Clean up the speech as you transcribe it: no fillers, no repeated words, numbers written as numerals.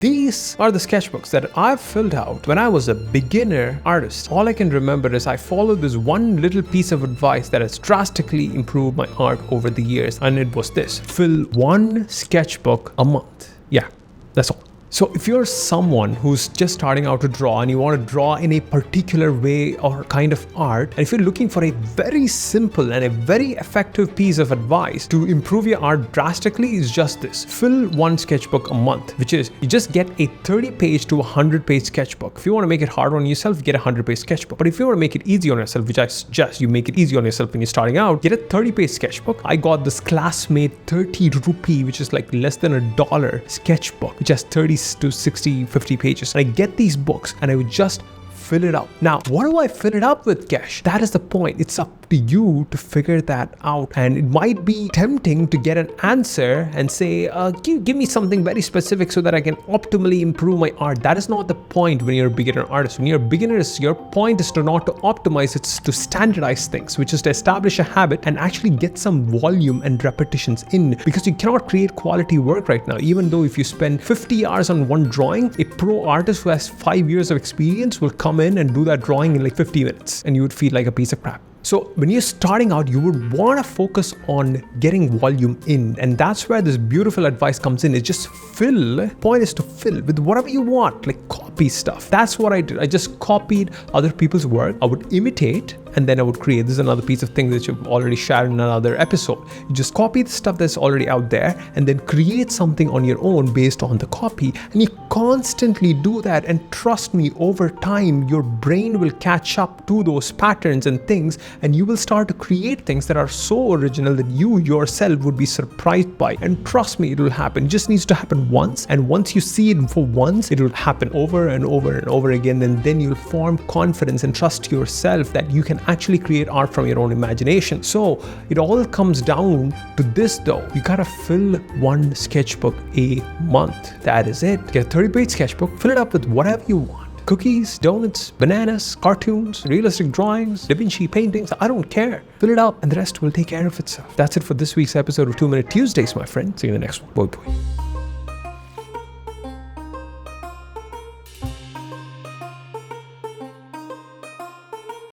These are the sketchbooks that I've filled out when I was a beginner artist. All I can remember is I followed this one little piece of advice that has drastically improved my art over the years, and it was this: fill one sketchbook a month. Yeah, that's all. So if you're someone who's just starting out to draw and you want to draw in a particular way or kind of art, and if you're looking for a very simple and a very effective piece of advice to improve your art drastically, is just this: fill one sketchbook a month, which is you just get a 30-page to 100-page sketchbook. If you want to make it hard on yourself, you get a 100-page sketchbook. But if you want to make it easy on yourself, which I suggest you make it easy on yourself when you're starting out, get a 30-page sketchbook. I got this classmate 30 rupee, which is like less than $1 sketchbook, which has 30 to 60, 50 pages. And I get these books and I would just fill it up. Now, what do I fill it up with, Kesh? That is the point. It's up to you to figure that out. And it might be tempting to get an answer and say, give me something very specific so that I can optimally improve my art. That is not the point when you're a beginner artist. When you're a beginner, your point is not to optimize, it's to standardize things, which is to establish a habit and actually get some volume and repetitions in, because you cannot create quality work right now. Even though if you spend 50 hours on one drawing, a pro artist who has 5 years of experience will come in and do that drawing in like 50 minutes and you would feel like a piece of crap. So when you're starting out, you would want to focus on getting volume in, and that's where this beautiful advice comes in. Is just fill. Point is to fill with whatever you want, like copy stuff. That's what I did. I just copied other people's work. I would imitate and then I would create. This is another piece of thing that you've already shared in another episode. You just copy the stuff that's already out there and then create something on your own based on the copy. And you constantly do that, and trust me, over time, your brain will catch up to those patterns and things, and you will start to create things that are so original that you yourself would be surprised by. And trust me, it will happen. It just needs to happen once. And once you see it for once, it will happen over and over and over again. And then you'll form confidence and trust yourself that you can actually create art from your own imagination. So it all comes down to this though. You gotta fill one sketchbook a month. That is it. Get a 30-page sketchbook, fill it up with whatever you want. Cookies, donuts, bananas, cartoons, realistic drawings, Da Vinci paintings, I don't care. Fill it up and the rest will take care of itself. That's it for this week's episode of 2 Minute Tuesdays, my friend. See you in the next one. Bye bye.